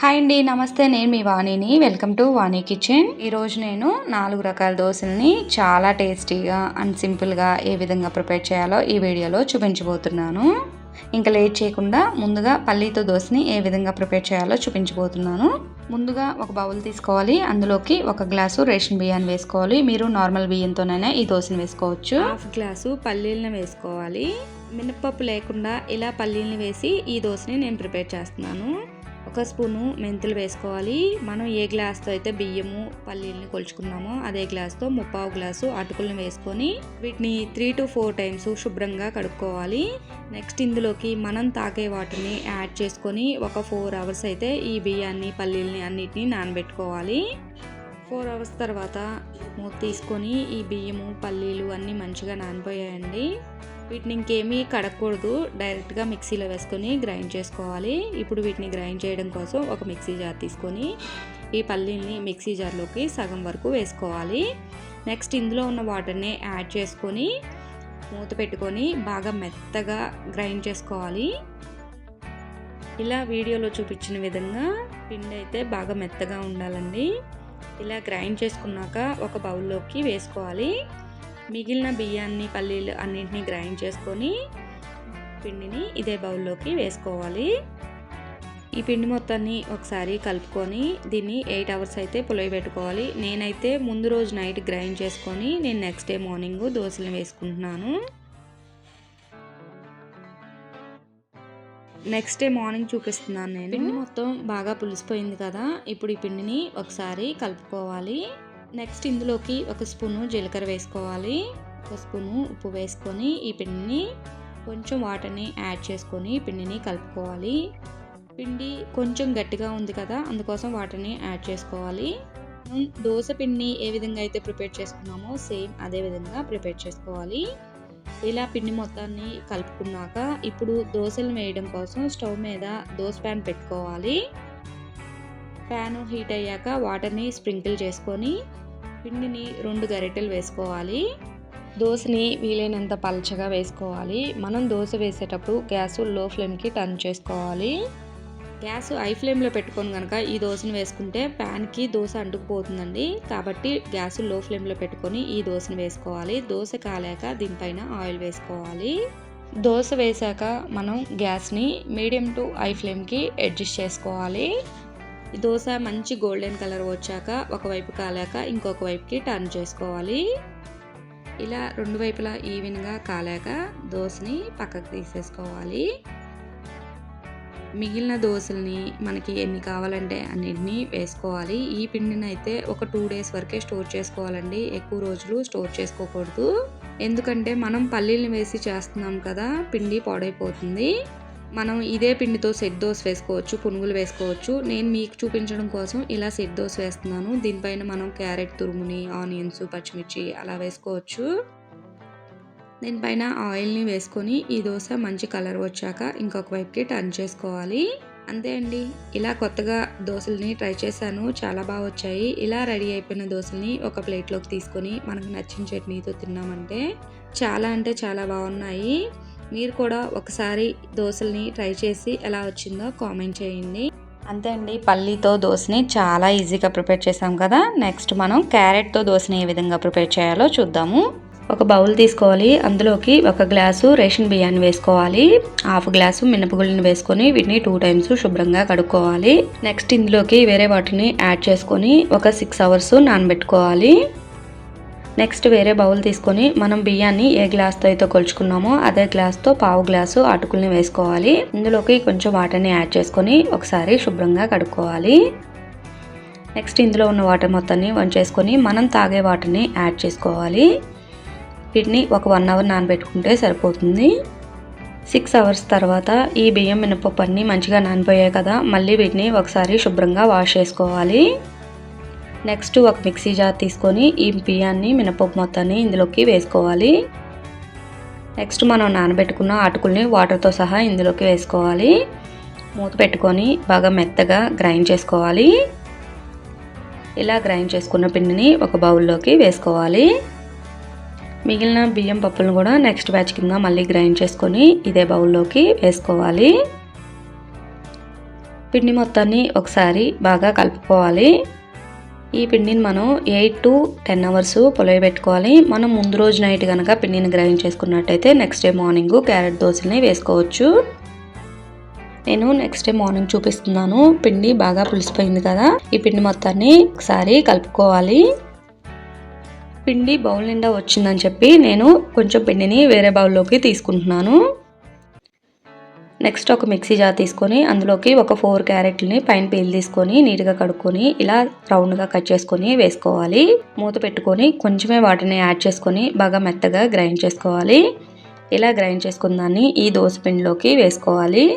Hi అండి, నమస్తే. నేను మీ వాణిని. Welcome to Vani kitchen. ఈరోజు నేను 4 రకాల దోశల్ని చాలా టేస్టీగా అండ్ సింపుల్గా ఏ విధంగా ప్రిపేర్ చేయాలో ఈ వీడియోలో చూపించబోతున్నాను. ఇంకా లేట్ చేయకుండా ముందుగా పల్లీతో దోశని ఏ విధంగా ప్రిపేర్ చేయాలో చూపించబోతున్నాను. ముందుగా ఒక బౌల్ తీసుకోవాలి. అందులోకి 1 గ్లాసు రేషన్ బియ్యాన్ని వేసుకోవాలి. మీరు నార్మల్ బియ్యంతోనైనా ఈ దోశని వేసుకోవచ్చు. 1/2 గ్లాసు పల్లీలను వేసుకోవాలి. మినపప్పు లేకుండా ఇలా పల్లీలను వేసి ఈ దోశని నేను ప్రిపేర్ చేస్తున్నాను. 1 స్పూను మెంతులు వేసుకోవాలి. మనం ఏ గ్లాస్తో అయితే బియ్యము పల్లీలని కొలుచుకున్నామో అదే గ్లాస్తో 3/4 గ్లాసు అటుకులను వేసుకొని వీటిని 3 to 4 టైమ్స్ శుభ్రంగా కడుక్కోవాలి. నెక్స్ట్ ఇందులోకి మనం తాగే వాటిని యాడ్ చేసుకొని ఒక 4 అవర్స్ అయితే ఈ బియ్యాన్ని పల్లీలని అన్నిటిని నానబెట్టుకోవాలి. 4 అవర్స్ తర్వాత మూత తీసుకొని ఈ బియ్యము పల్లీలు అన్నీ మంచిగా నానిపోయాయండి. వీటిని ఇంకేమీ కడగకూడదు, డైరెక్ట్గా మిక్సీలో వేసుకొని గ్రైండ్ చేసుకోవాలి. ఇప్పుడు వీటిని గ్రైండ్ చేయడం కోసం ఒక మిక్సీ జార్ తీసుకొని ఈ పల్లీల్ని మిక్సీ జార్లోకి సగం వరకు వేసుకోవాలి. నెక్స్ట్ ఇందులో ఉన్న వాటర్ని యాడ్ చేసుకొని మూత పెట్టుకొని బాగా మెత్తగా గ్రైండ్ చేసుకోవాలి. ఇలా వీడియోలో చూపించిన విధంగా పిండి అయితే బాగా మెత్తగా ఉండాలండి. ఇలా గ్రైండ్ చేసుకున్నాక ఒక బౌల్లోకి వేసుకోవాలి. మిగిలిన బియ్యాన్ని పల్లీలు అన్నింటినీ గ్రైండ్ చేసుకొని పిండిని ఇదే బౌల్లోకి వేసుకోవాలి. ఈ పిండి మొత్తాన్ని ఒకసారి కలుపుకొని దీన్ని 8 అవర్స్ అయితే పులియబెట్టుకోవాలి. నేనైతే ముందు రోజు నైట్ గ్రైండ్ చేసుకొని నేను నెక్స్ట్ డే మార్నింగ్ దోశలు వేసుకుంటున్నాను. నెక్స్ట్ డే మార్నింగ్ చూపిస్తున్నాను నేను. పిండి మొత్తం బాగా పులిసిపోయింది కదా, ఇప్పుడు ఈ పిండిని ఒకసారి కలుపుకోవాలి. నెక్స్ట్ ఇందులోకి 1 స్పూను జీలకర్ర వేసుకోవాలి. 1 స్పూను ఉప్పు వేసుకొని ఈ పిండిని కొంచెం వాటర్ని యాడ్ చేసుకొని పిండిని కలుపుకోవాలి. పిండి కొంచెం గట్టిగా ఉంది కదా, అందుకోసం వాటర్ని యాడ్ చేసుకోవాలి. దోశ పిండిని ఏ విధంగా అయితే ప్రిపేర్ చేసుకున్నామో సేమ్ అదే విధంగా ప్రిపేర్ చేసుకోవాలి. ఇలా పిండి మొత్తాన్ని కలుపుకున్నాక ఇప్పుడు దోశలు వేయడం కోసం స్టవ్ మీద దోశ ప్యాన్ పెట్టుకోవాలి. ప్యాన్ హీట్ అయ్యాక వాటర్ని స్ప్రింకిల్ చేసుకొని పిండిని 2 గరిటెలు వేసుకోవాలి. దోశని వీలైనంత పలచగా వేసుకోవాలి. మనం దోశ వేసేటప్పుడు గ్యాస్ లో ఫ్లేమ్కి టర్న్ చేసుకోవాలి. గ్యాస్ హై ఫ్లేమ్లో పెట్టుకొని కనుక ఈ దోశను వేసుకుంటే ప్యాన్కి దోశ అంటుకుపోతుందండి. కాబట్టి గ్యాస్ లో ఫ్లేమ్లో పెట్టుకొని ఈ దోశను వేసుకోవాలి. దోశ కాలాక దీనిపైన ఆయిల్ వేసుకోవాలి. దోశ వేసాక మనం గ్యాస్ని మీడియం టు హై ఫ్లేమ్కి అడ్జస్ట్ చేసుకోవాలి. ఈ దోశ మంచి గోల్డెన్ కలర్ వచ్చాక ఒకవైపు కాలాక ఇంకొక వైపుకి టర్న్ చేసుకోవాలి. ఇలా 2 వైపులా ఈవెన్గా కాలాక దోశని పక్కకు తీసేసుకోవాలి. మిగిలిన దోశల్ని మనకి ఎన్ని కావాలంటే అన్నిటినీ వేసుకోవాలి. ఈ పిండిని అయితే ఒక 2 days వరకే స్టోర్ చేసుకోవాలండి. ఎక్కువ రోజులు స్టోర్ చేసుకోకూడదు. ఎందుకంటే మనం పల్లీలను వేసి చేస్తున్నాం కదా, పిండి పాడైపోతుంది. మనం ఇదే పిండితో సెట్ దోశ వేసుకోవచ్చు, పునుగులు వేసుకోవచ్చు. నేను మీకు చూపించడం కోసం ఇలా సెట్ దోశ వేస్తున్నాను. దీనిపైన మనం క్యారెట్ తురుముని, ఆనియన్స్, పచ్చిమిర్చి అలా వేసుకోవచ్చు. దీనిపైన ఆయిల్ని వేసుకొని ఈ దోశ మంచి కలర్ వచ్చాక ఇంకొక వైపుకి టర్న్ చేసుకోవాలి. అంతే అండి. ఇలా కొత్తగా దోశల్ని ట్రై చేశాను, చాలా బాగా వచ్చాయి. ఇలా రెడీ అయిపోయిన దోశల్ని ఒక ప్లేట్లోకి తీసుకొని మనకు నచ్చిన చట్నీతో తిన్నామంటే చాలా అంటే చాలా బాగున్నాయి. మీరు కూడా ఒకసారి దోశల్ని ట్రై చేసి ఎలా వచ్చిందో కామెంట్ చేయండి. అంతే అండి, పల్లీతో దోశని చాలా ఈజీగా ప్రిపేర్ చేసాం కదా. నెక్స్ట్ మనం క్యారెట్తో దోశని ఏ విధంగా ప్రిపేర్ చేయాలో చూద్దాము. ఒక బౌల్ తీసుకోవాలి. అందులోకి 1 గ్లాసు రేషన్ బియ్యాన్ని వేసుకోవాలి. 1/2 గ్లాసు మినపగుళ్ళని వేసుకొని వీటిని 2 టైమ్స్ శుభ్రంగా కడుక్కోవాలి. నెక్స్ట్ ఇందులోకి వేరే వాటిని యాడ్ చేసుకొని ఒక 6 అవర్స్ నానబెట్టుకోవాలి. నెక్స్ట్ వేరే బౌల్ తీసుకొని మనం బియ్యాన్ని ఏ గ్లాస్తో అయితే కొలుచుకున్నామో అదే గ్లాస్తో 1/2 గ్లాసు అటుకుల్ని వేసుకోవాలి. ఇందులోకి కొంచెం వాటర్ని యాడ్ చేసుకొని ఒకసారి శుభ్రంగా కడుక్కోవాలి. నెక్స్ట్ ఇందులో ఉన్న వాటర్ మొత్తాన్ని వంచేసుకొని మనం తాగే వాటర్ని యాడ్ చేసుకోవాలి. వీటిని ఒక 1 అవర్ నానబెట్టుకుంటే సరిపోతుంది. 6 అవర్స్ తర్వాత ఈ బియ్యం మినపప్పు అన్నీ మంచిగా నానిపోయాయి కదా, మళ్ళీ వీటిని ఒకసారి శుభ్రంగా వాష్ చేసుకోవాలి. నెక్స్ట్ ఒక మిక్సీ జార్ తీసుకొని ఈ బియ్యాన్ని మినపప్పు మొత్తాన్ని ఇందులోకి వేసుకోవాలి. నెక్స్ట్ మనం నానబెట్టుకున్న అటుకుల్ని వాటర్తో సహా ఇందులోకి వేసుకోవాలి. మూత పెట్టుకొని బాగా మెత్తగా గ్రైండ్ చేసుకోవాలి. ఇలా గ్రైండ్ చేసుకున్న పిండిని ఒక బౌల్లోకి వేసుకోవాలి. మిగిలిన బియ్యం పప్పులను కూడా నెక్స్ట్ బ్యాచ్ కింద మళ్ళీ గ్రైండ్ చేసుకొని ఇదే బౌల్లోకి వేసుకోవాలి. పిండి మొత్తాన్ని ఒకసారి బాగా కలుపుకోవాలి. ఈ పిండిని మనం 8 to 10 అవర్స్ పులియబెట్టుకోవాలి. మనం ముందు రోజు నైట్ కనుక పిండిని గ్రైండ్ చేసుకున్నట్టయితే నెక్స్ట్ డే మార్నింగ్ క్యారెట్ దోశల్ని వేసుకోవచ్చు. నేను నెక్స్ట్ డే మార్నింగ్ చూపిస్తున్నాను. పిండి బాగా పులిసిపోయింది కదా, ఈ పిండి మొత్తాన్ని ఒకసారి కలుపుకోవాలి. పిండి బౌల్ నిండా వచ్చిందని చెప్పి నేను కొంచెం పిండిని వేరే బౌల్లోకి తీసుకుంటున్నాను. నెక్స్ట్ ఒక మిక్సీ జార్ తీసుకొని అందులోకి ఒక 4 క్యారెట్లని పైన పీల్ తీసుకొని నీట్గా కడుక్కొని ఇలా రౌండ్గా కట్ చేసుకొని వేసుకోవాలి. మూత పెట్టుకొని కొంచెమే వాటిని యాడ్ చేసుకొని బాగా మెత్తగా గ్రైండ్ చేసుకోవాలి. ఇలా గ్రైండ్ చేసుకున్న దాన్ని ఈ దోశ పిండిలోకి వేసుకోవాలి.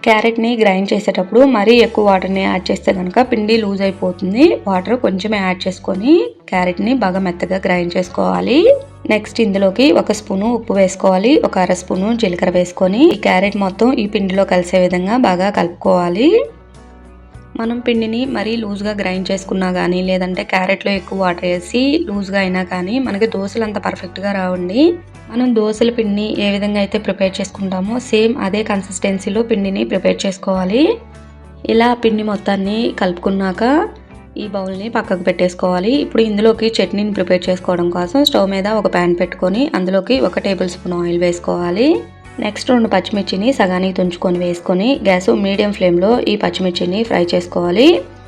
క్యారెట్ని గ్రైండ్ చేసేటప్పుడు మరీ ఎక్కువ వాటర్ని యాడ్ చేస్తే కనుక పిండి లూజ్ అయిపోతుంది. వాటర్ కొంచెమే యాడ్ చేసుకొని క్యారెట్ని బాగా మెత్తగా గ్రైండ్ చేసుకోవాలి. నెక్స్ట్ ఇందులోకి 1 స్పూను ఉప్పు వేసుకోవాలి. 1 అర స్పూను జీలకర్ర వేసుకొని ఈ క్యారెట్ మొత్తం ఈ పిండిలో కలిసే విధంగా బాగా కలుపుకోవాలి. మనం పిండిని మరీ లూజ్గా గ్రైండ్ చేసుకున్నా కానీ లేదంటే క్యారెట్లో ఎక్కువ వాటర్ వేసి లూజ్గా అయినా కానీ మనకి దోశలు అంత పర్ఫెక్ట్గా రావండి. మనం దోశల పిండిని ఏ విధంగా అయితే ప్రిపేర్ చేసుకుంటామో సేమ్ అదే కన్సిస్టెన్సీలో పిండిని ప్రిపేర్ చేసుకోవాలి. ఇలా పిండి మొత్తాన్ని కలుపుకున్నాక ఈ బౌల్ని పక్కకు పెట్టేసుకోవాలి. ఇప్పుడు ఇందులోకి చట్నీని ప్రిపేర్ చేసుకోవడం కోసం స్టవ్ మీద ఒక ప్యాన్ పెట్టుకొని అందులోకి 1 టేబుల్ స్పూన్ ఆయిల్ వేసుకోవాలి. నెక్స్ట్ 2 పచ్చిమిర్చిని సగానికి తుంచుకొని వేసుకొని గ్యాస్ మీడియం ఫ్లేమ్లో ఈ పచ్చిమిర్చిని ఫ్రై చేసుకోవాలి.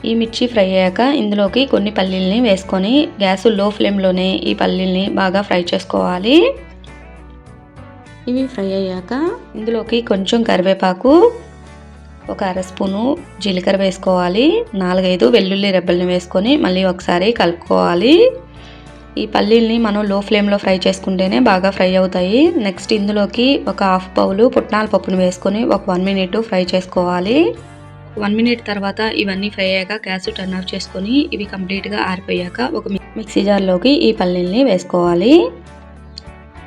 ఈ మిర్చి ఫ్రై అయ్యాక ఇందులోకి కొన్ని పల్లీల్ని వేసుకొని గ్యాస్ లో ఫ్లేమ్లోనే ఈ పల్లీల్ని బాగా ఫ్రై చేసుకోవాలి. ఇవి ఫ్రై అయ్యాక ఇందులోకి కొంచెం కరివేపాకు, 1 అర స్పూను జీలకర్ర వేసుకోవాలి. 4-5 వెల్లుల్లి రెబ్బల్ని వేసుకొని మళ్ళీ ఒకసారి కలుపుకోవాలి. ఈ పల్లీల్ని మనం లో ఫ్లేమ్లో ఫ్రై చేసుకుంటేనే బాగా ఫ్రై అవుతాయి. నెక్స్ట్ ఇందులోకి 1/2 బౌలు పుట్నాల పప్పును వేసుకొని ఒక 1 మినిట్ ఫ్రై చేసుకోవాలి. 1 మినిట్ తర్వాత ఇవన్నీ ఫ్రై అయ్యాక గ్యాస్ టర్న్ ఆఫ్ చేసుకొని ఇవి కంప్లీట్గా ఆరిపోయాక ఒక మిక్సీ జార్లోకి ఈ పల్లీల్ని వేసుకోవాలి.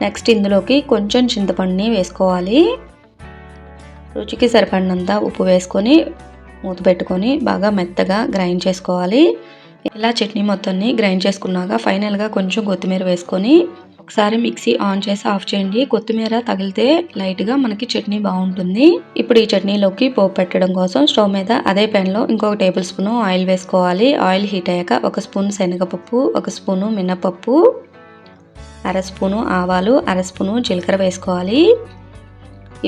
నెక్స్ట్ ఇందులోకి కొంచెం చింతపండుని వేసుకోవాలి. రుచికి సరిపడినంత ఉప్పు వేసుకొని మూత పెట్టుకొని బాగా మెత్తగా గ్రైండ్ చేసుకోవాలి. ఇలా చట్నీ మొత్తాన్ని గ్రైండ్ చేసుకున్నాక ఫైనల్గా కొంచెం కొత్తిమీర వేసుకొని ఒకసారి మిక్సీ ఆన్ చేసి ఆఫ్ చేయండి. కొత్తిమీర తగిలితే లైట్గా మనకి చట్నీ బాగుంటుంది. ఇప్పుడు ఈ చట్నీలోకి పోపు పెట్టడం కోసం స్టవ్ మీద అదే ప్యాన్లో ఇంకొక టేబుల్ స్పూన్ ఆయిల్ వేసుకోవాలి. ఆయిల్ హీట్ అయ్యాక 1 స్పూన్ శనగపప్పు, 1 స్పూను మినపప్పు, 1 స్పూను ఆవాలు, 1 స్పూను జీలకర్ర వేసుకోవాలి.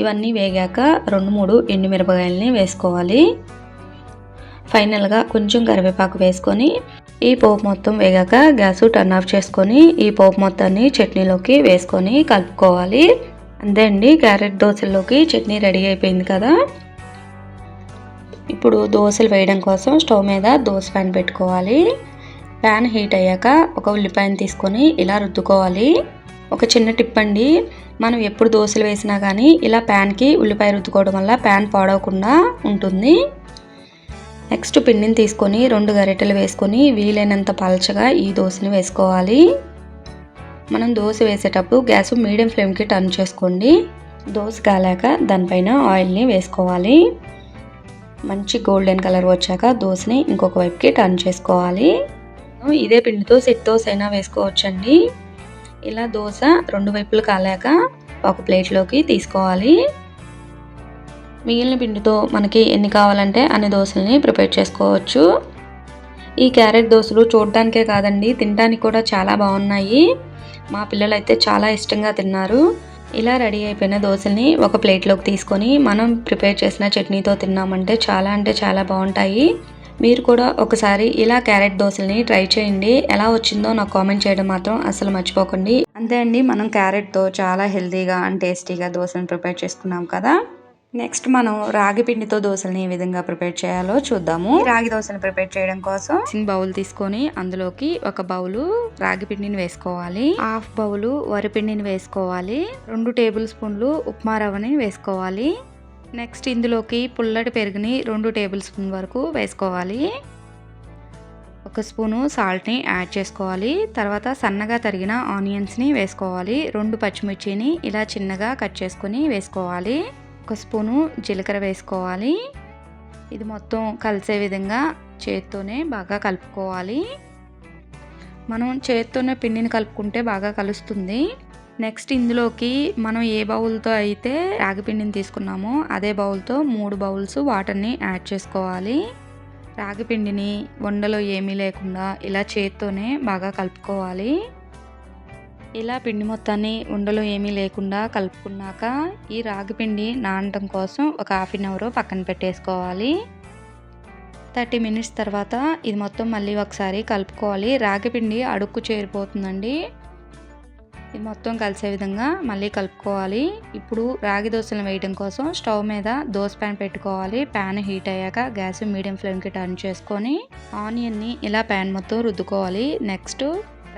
ఇవన్నీ వేగాక 2-3 ఎండుమిరపకాయలని వేసుకోవాలి. ఫైనల్గా కొంచెం కరివేపాకు వేసుకొని ఈ పోపు మొత్తం వేగాక గ్యాస్ టర్న్ ఆఫ్ చేసుకొని ఈ పోపు మొత్తాన్ని చట్నీలోకి వేసుకొని కలుపుకోవాలి. అంతే అండి, క్యారెట్ దోశల్లోకి చట్నీ రెడీ అయిపోయింది కదా. ఇప్పుడు దోశలు వేయడం కోసం స్టవ్ మీద దోశ ప్యాన్ పెట్టుకోవాలి. ప్యాన్ హీట్ అయ్యాక ఒక ఉల్లిపాయను తీసుకొని ఇలా రుద్దుకోవాలి. ఒక చిన్న టిప్ అండి, మనం ఎప్పుడు దోశలు వేసినా కానీ ఇలా ప్యాన్కి ఉల్లిపాయ రుద్దుకోవడం వల్ల ప్యాన్ పాడవకుండా ఉంటుంది. నెక్స్ట్ పిండిని తీసుకొని 2 గరిటెలు వేసుకొని వీలైనంత పలచగా ఈ దోశని వేసుకోవాలి. మనం దోశ వేసేటప్పుడు గ్యాస్ మీడియం ఫ్లేమ్కి టర్న్ చేసుకోండి. దోశ కాలాక దానిపైన ఆయిల్ని వేసుకోవాలి. మంచి గోల్డెన్ కలర్ వచ్చాక దోశని ఇంకొక వైపుకి టర్న్ చేసుకోవాలి. ఇదే పిండితో సెట్ దోశ అయినా వేసుకోవచ్చండి. ఇలా దోశ 2 వైపులు కాలాక ఒక ప్లేట్లోకి తీసుకోవాలి. మిగిలిన పిండితో మనకి ఎన్ని కావాలంటే అన్ని దోశల్ని ప్రిపేర్ చేసుకోవచ్చు. ఈ క్యారెట్ దోశలు చూడడానికే కాదండి, తినడానికి కూడా చాలా బాగున్నాయి. మా పిల్లలు అయితే చాలా ఇష్టంగా తిన్నారు. ఇలా రెడీ అయిపోయిన దోశల్ని ఒక ప్లేట్లోకి తీసుకొని మనం ప్రిపేర్ చేసిన చట్నీతో తిన్నామంటే చాలా అంటే చాలా బాగుంటాయి. మీరు కూడా ఒకసారి ఇలా క్యారెట్ దోశల్ని ట్రై చేయండి. ఎలా వచ్చిందో నాకు కామెంట్ చేయడం మాత్రం అసలు మర్చిపోకండి. అంతే అండి, మనం క్యారెట్తో చాలా హెల్తీగా అండ్ టేస్టీగా దోశలను ప్రిపేర్ చేసుకున్నాం కదా. నెక్స్ట్ మనం రాగి పిండితో దోశల్ని ఏ విధంగా ప్రిపేర్ చేయాలో చూద్దాము. రాగి దోశలు ప్రిపేర్ చేయడం కోసం బౌల్ తీసుకొని అందులోకి 1 బౌలు రాగి పిండిని వేసుకోవాలి. 1/2 బౌలు వరి పిండిని వేసుకోవాలి. 2 టేబుల్ స్పూన్లు ఉప్మా రవ్వని వేసుకోవాలి. నెక్స్ట్ ఇందులోకి పుల్లటి పెరుగుని 2 టేబుల్ స్పూన్ వరకు వేసుకోవాలి. 1 స్పూను సాల్ట్ని యాడ్ చేసుకోవాలి. తర్వాత సన్నగా తరిగిన ఆనియన్స్ని వేసుకోవాలి. 2 పచ్చిమిర్చిని ఇలా చిన్నగా కట్ చేసుకొని వేసుకోవాలి. 1 స్పూను జీలకర్ర వేసుకోవాలి. ఇది మొత్తం కలిసే విధంగా చేత్తోనే బాగా కలుపుకోవాలి. మనం చేత్తోనే పిండిని కలుపుకుంటే బాగా కలుస్తుంది. నెక్స్ట్ ఇందులోకి మనం ఏ బౌల్తో అయితే రాగి పిండిని తీసుకున్నామో అదే బౌల్తో 3 బౌల్స్ వాటర్ని యాడ్ చేసుకోవాలి. రాగి పిండిని ఉండలో ఏమీ లేకుండా ఇలా చేత్తోనే బాగా కలుపుకోవాలి. ఇలా పిండి మొత్తాన్ని ఉండలు ఏమీ లేకుండా కలుపుకున్నాక ఈ రాగి పిండి నానటం కోసం ఒక హాఫ్ అన్ అవర్ పక్కన పెట్టేసుకోవాలి. 30 మినిట్స్ తర్వాత ఇది మొత్తం మళ్ళీ ఒకసారి కలుపుకోవాలి. రాగి పిండి అడుక్కు చేరిపోతుందండి. ఇది మొత్తం కలిసే విధంగా మళ్ళీ కలుపుకోవాలి. ఇప్పుడు రాగి దోశలను వేయడం కోసం స్టవ్ మీద దోశ ప్యాన్ పెట్టుకోవాలి. ప్యాన్ హీట్ అయ్యాక గ్యాస్ మీడియం ఫ్లేమ్కి టర్న్ చేసుకొని ఆనియన్ని ఇలా ప్యాన్ మొత్తం రుద్దుకోవాలి. నెక్స్ట్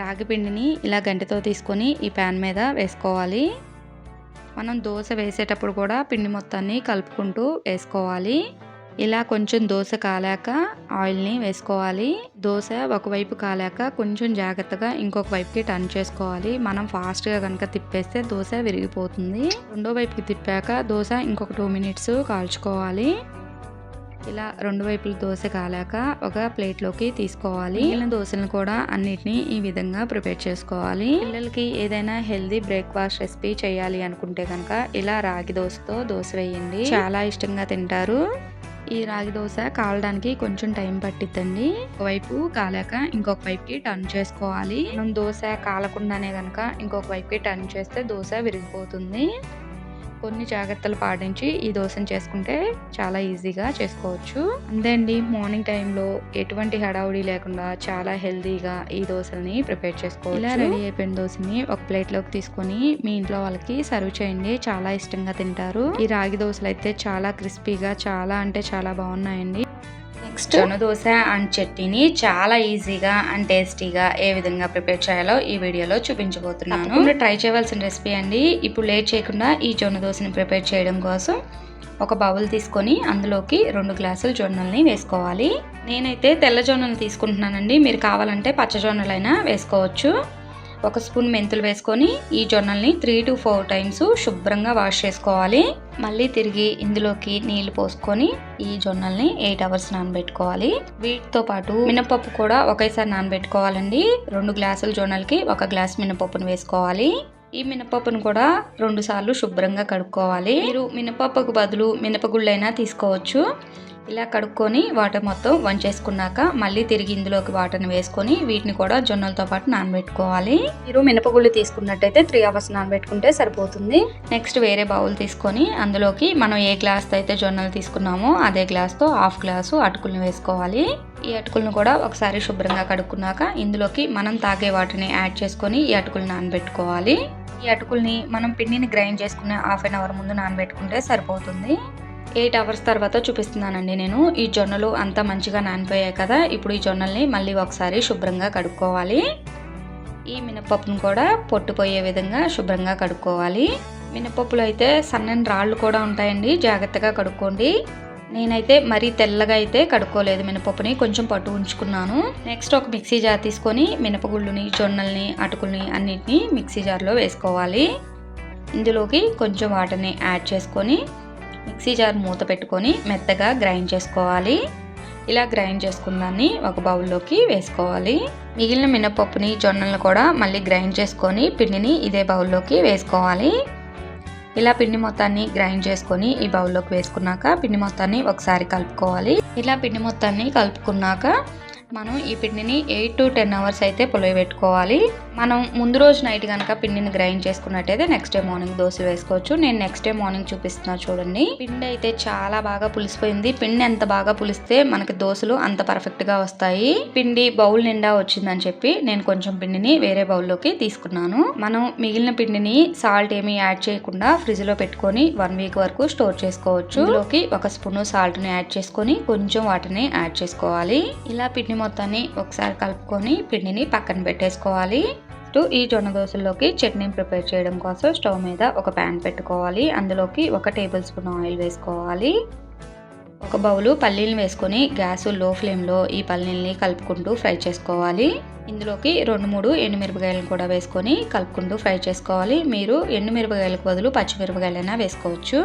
రాగి పిండిని ఇలా గంటెతో తీసుకొని ఈ ప్యాన్ మీద వేసుకోవాలి. మనం దోశ వేసేటప్పుడు కూడా పిండి మొత్తాన్ని కలుపుకుంటూ వేసుకోవాలి. ఇలా కొంచెం దోశ కాలాక ఆయిల్ని వేసుకోవాలి. దోశ ఒకవైపు కాలాక కొంచెం జాగ్రత్తగా ఇంకొక వైపుకి టర్న్ చేసుకోవాలి. మనం ఫాస్ట్గా కనుక తిప్పేస్తే దోశ విరిగిపోతుంది. రెండో వైపుకి తిప్పాక దోశ ఇంకొక 2 మినిట్స్ కాల్చుకోవాలి. ఇలా రెండు వైపుల దోశ కాలాక ఒక ప్లేట్లోకి తీసుకోవాలి. మిగిలిన దోశలను కూడా అన్నిటినీ ఈ విధంగా ప్రిపేర్ చేసుకోవాలి. పిల్లలకి ఏదైనా హెల్దీ బ్రేక్ఫాస్ట్ రెసిపీ చేయాలి అనుకుంటే కనుక ఇలా రాగి దోశతో దోశ వేయండి, చాలా ఇష్టంగా తింటారు. ఈ రాగి దోశ కాలడానికి కొంచెం టైం పట్టిద్దండి. ఒకవైపు కాలాక ఇంకొక వైపుకి టర్న్ చేసుకోవాలి. మనం దోశ కాలకుండానే కనుక ఇంకొక వైపుకి టర్న్ చేస్తే దోశ విరిగిపోతుంది. కొన్ని జాగ్రత్తలు పాటించి ఈ దోశను చేసుకుంటే చాలా ఈజీగా చేసుకోవచ్చు. అంతే అండి, మార్నింగ్ టైంలో ఎటువంటి హడావుడి లేకుండా చాలా హెల్తీగా ఈ దోశల్ని ప్రిపేర్ చేసుకోవచ్చు. ఇలా రెడీ అయిపోయిన దోశని ఒక ప్లేట్లోకి తీసుకొని మీ ఇంట్లో వాళ్ళకి సర్వ్ చేయండి, చాలా ఇష్టంగా తింటారు. ఈ రాగి దోశలు అయితే చాలా క్రిస్పీగా చాలా అంటే చాలా బాగున్నాయండి. నెక్స్ట్ జొన్న దోశ అండ్ చట్నీని చాలా ఈజీగా అండ్ టేస్టీగా ఏ విధంగా ప్రిపేర్ చేయాలో ఈ వీడియోలో చూపించబోతున్నాను. ట్రై చేయవలసిన రెసిపీ అండి. ఇప్పుడు లేట్ చేయకుండా ఈ జొన్న దోశని ప్రిపేర్ చేయడం కోసం ఒక బౌల్ తీసుకొని అందులోకి 2 గ్లాసుల జొన్నల్ని వేసుకోవాలి. నేనైతే తెల్ల జొన్నలు తీసుకుంటున్నానండి, మీరు కావాలంటే పచ్చ జొన్నలైనా వేసుకోవచ్చు. 1 స్పూన్ మెంతులు వేసుకొని ఈ జొన్నల్ని 3 to 4 టైమ్స్ శుభ్రంగా వాష్ చేసుకోవాలి. మళ్ళీ తిరిగి ఇందులోకి నీళ్లు పోసుకొని ఈ జొన్నల్ని 8 అవర్స్ నానబెట్టుకోవాలి. వీటితో పాటు మినపప్పు కూడా ఒకేసారి నానబెట్టుకోవాలండి. 2 గ్లాసుల జొన్నలకి 1 గ్లాస్ మినపప్పును వేసుకోవాలి. ఈ మినపప్పును కూడా 2 సార్లు శుభ్రంగా కడుక్కోవాలి. మీరు మినపప్పుకు బదులు మినపగుళ్ళైనా తీసుకోవచ్చు. ఇలా కడుక్కొని వాటర్ మొత్తం వంచేసుకున్నాక మళ్ళీ తిరిగి ఇందులోకి వాటర్ని వేసుకొని వీటిని కూడా జొన్నలతో పాటు నానబెట్టుకోవాలి. మీరు మినపగుళ్ళు తీసుకున్నట్టయితే 3 అవర్స్ నానబెట్టుకుంటే సరిపోతుంది. నెక్స్ట్ వేరే బౌల్ తీసుకొని అందులోకి మనం ఏ గ్లాస్తో అయితే జొన్నలు తీసుకున్నామో అదే గ్లాస్తో 1/2 గ్లాసు అటుకులను వేసుకోవాలి. ఈ అటుకులను కూడా ఒకసారి శుభ్రంగా కడుక్కున్నాక ఇందులోకి మనం తాగే వాటర్ని యాడ్ చేసుకొని ఈ అటుకులు నానబెట్టుకోవాలి. ఈ అటుకుల్ని మనం పిండిని గ్రైండ్ చేసుకునే 1/2 an hour ముందు నానబెట్టుకుంటే సరిపోతుంది. 8 అవర్స్ తర్వాత చూపిస్తున్నానండి నేను. ఈ జొన్నలు అంతా మంచిగా నానిపోయాయి కదా, ఇప్పుడు ఈ జొన్నల్ని మళ్ళీ ఒకసారి శుభ్రంగా కడుక్కోవాలి. ఈ మినపప్పును కూడా పొట్టుపోయే విధంగా శుభ్రంగా కడుక్కోవాలి. మినపప్పులో అయితే సన్నని రాళ్ళు కూడా ఉంటాయండి, జాగ్రత్తగా కడుక్కోండి. నేనైతే మరీ తెల్లగా అయితే కడుక్కోలేదు, మినపప్పుని కొంచెం పట్టు ఉంచుకున్నాను. నెక్స్ట్ ఒక మిక్సీ జార్ తీసుకొని మినపగుళ్ళుని, జొన్నల్ని, అటుకుల్ని అన్నిటిని మిక్సీ జార్లో వేసుకోవాలి. ఇందులోకి కొంచెం వాటర్ని యాడ్ చేసుకొని మిక్సీ జార్ మూత పెట్టుకొని మెత్తగా గ్రైండ్ చేసుకోవాలి. ఇలా గ్రైండ్ చేసుకున్న దాన్ని ఒక బౌల్లోకి వేసుకోవాలి. మిగిలిన మినపప్పుని, జొన్నలను కూడా మళ్ళీ గ్రైండ్ చేసుకొని పిండిని ఇదే బౌల్లోకి వేసుకోవాలి. ఇలా పిండి మొత్తాన్ని గ్రైండ్ చేసుకొని ఈ బౌల్లోకి వేసుకున్నాక పిండి మొత్తాన్ని ఒకసారి కలుపుకోవాలి. ఇలా పిండి మొత్తాన్ని కలుపుకున్నాక మనం ఈ పిండిని 8 to 10 అవర్స్ అయితే పులియబెట్టుకోవాలి. మనం ముందు రోజు నైట్ కనుక పిండిని గ్రైండ్ చేసుకున్నట్టయితే నెక్స్ట్ డే మార్నింగ్ దోశ వేసుకోవచ్చు. నేను నెక్స్ట్ డే మార్నింగ్ చూపిస్తున్నా చూడండి. పిండి అయితే చాలా బాగా పులిసిపోయింది. పిండి ఎంత బాగా పులిస్తే మనకి దోశలు అంత పర్ఫెక్ట్గా వస్తాయి. పిండి బౌల్ నిండా వచ్చిందని చెప్పి నేను కొంచెం పిండిని వేరే బౌల్లోకి తీసుకున్నాను. మనం మిగిలిన పిండిని సాల్ట్ ఏమీ యాడ్ చేయకుండా ఫ్రిడ్జ్లో పెట్టుకొని 1 week వరకు స్టోర్ చేసుకోవచ్చు. ఇందులోకి 1 స్పూన్ సాల్ట్ని యాడ్ చేసుకొని కొంచెం వాటర్ని యాడ్ చేసుకోవాలి. ఇలా పిండి మొత్తాన్ని ఒకసారి కలుపుకొని పిండిని పక్కన పెట్టేసుకోవాలి. ఈ జొన్న దోశల్లోకి చట్నీ ప్రిపేర్ చేయడం కోసం స్టవ్ మీద ఒక ప్యాన్ పెట్టుకోవాలి. అందులోకి 1 టేబుల్ స్పూన్ ఆయిల్ వేసుకోవాలి. 1 బౌలు పల్లీలను వేసుకొని గ్యాస్ లో ఫ్లేమ్లో ఈ పల్లీల్ని కలుపుకుంటూ ఫ్రై చేసుకోవాలి. ఇందులోకి 2-3 ఎండుమిరపకాయలను కూడా వేసుకొని కలుపుకుంటూ ఫ్రై చేసుకోవాలి. మీరు ఎండుమిరపకాయలకు బదులు పచ్చిమిరపకాయలైనా వేసుకోవచ్చు.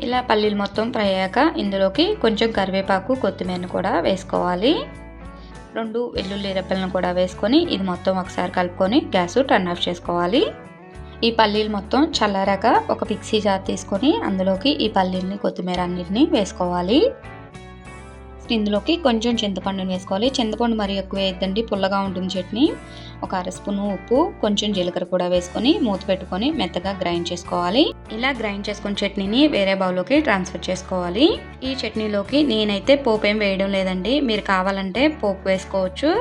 ఇలా పల్లీలు మొత్తం ఫ్రై అయ్యాక ఇందులోకి కొంచెం కరివేపాకు, కొత్తిమీరను కూడా వేసుకోవాలి. 2 వెల్లుల్లి రెబ్బలను కూడా వేసుకొని ఇది మొత్తం ఒకసారి కలుపుకొని గ్యాస్ టర్న్ ఆఫ్ చేసుకోవాలి. ఈ పల్లీలు మొత్తం చల్లారాక ఒక మిక్సీ జార్ తీసుకొని అందులోకి ఈ పల్లీల్ని, కొత్తిమీర అన్నిటిని వేసుకోవాలి. ఇందులోకి కొంచెం చింతపండుని వేసుకోవాలి. చింతపండు మరీ ఎక్కువ వేయద్దండి, పుల్లగా ఉంటుంది చట్నీ. ఒక అర స్పూను ఉప్పు, కొంచెం జీలకర్ర కూడా వేసుకొని మూత పెట్టుకొని మెత్తగా గ్రైండ్ చేసుకోవాలి. ఇలా గ్రైండ్ చేసుకున్న చట్నీని వేరే బౌల్లోకి ట్రాన్స్ఫర్ చేసుకోవాలి. ఈ చట్నీలోకి నేనైతే పోపు ఏం వేయడం లేదండి, మీరు కావాలంటే పోపు వేసుకోవచ్చు.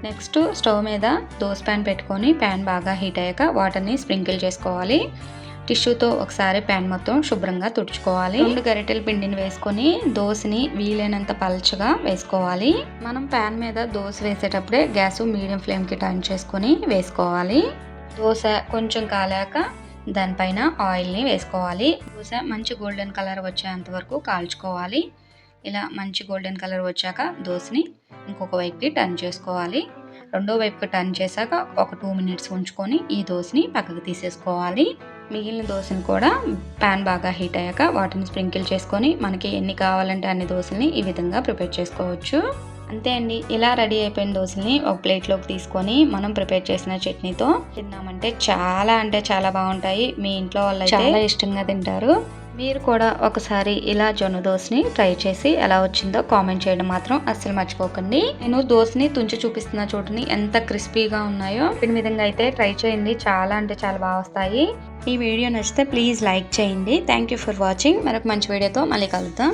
నెక్స్ట్ స్టవ్ మీద దోస ప్యాన్ పెట్టుకొని ప్యాన్ బాగా హీట్ అయ్యాక వాటర్ని స్ప్రింకిల్ చేసుకోవాలి. టిష్యూతో ఒకసారి ప్యాన్ మొత్తం శుభ్రంగా తుడుచుకోవాలి. 2 గరిటెల పిండిని వేసుకొని దోసని వీలైనంత పల్చగా వేసుకోవాలి. మనం ప్యాన్ మీద దోస వేసేటప్పుడే గ్యాస్ మీడియం ఫ్లేమ్కి టర్న్ చేసుకొని వేసుకోవాలి. దోస కొంచెం కాలాక దానిపైన ఆయిల్ని వేసుకోవాలి. దోస మంచి గోల్డెన్ కలర్ వచ్చేంత వరకు కాల్చుకోవాలి. ఇలా మంచి గోల్డెన్ కలర్ వచ్చాక దోసని ఇంకొక వైపుకి టర్న్ చేసుకోవాలి. రెండో వైపుకి టర్న్ చేశాక ఒక 2 మినిట్స్ ఉంచుకొని ఈ దోసని పక్కకు తీసేసుకోవాలి. మిగిలిన దోశని కూడా ప్యాన్ బాగా హీట్ అయ్యాక వాటిని స్ప్రింకిల్ చేసుకొని మనకి ఎన్ని కావాలంటే అన్ని దోశల్ని ఈ విధంగా ప్రిపేర్ చేసుకోవచ్చు. అంతే అండి, ఇలా రెడీ అయిపోయిన దోశల్ని ఒక ప్లేట్లోకి తీసుకొని మనం ప్రిపేర్ చేసిన చట్నీతో తిన్నామంటే చాలా బాగుంటాయి. మీ ఇంట్లో వాళ్ళు చాలా ఇష్టంగా తింటారు. మీరు కూడా ఒకసారి ఇలా జొన్న దోశని ట్రై చేసి ఎలా వచ్చిందో కామెంట్ చేయడం మాత్రం అస్సలు మర్చిపోకండి. నేను దోశని తుంచి చూపిస్తున్న చోటుని ఎంత క్రిస్పీగా ఉన్నాయో ఈ విధంగా అయితే ట్రై చేయండి, చాలా బాగా వస్తాయి. ఈ వీడియో నచ్చితే ప్లీజ్ లైక్ చేయండి. Thank you for watching. మరొక మంచి వీడియోతో మళ్ళీ కలుద్దాం.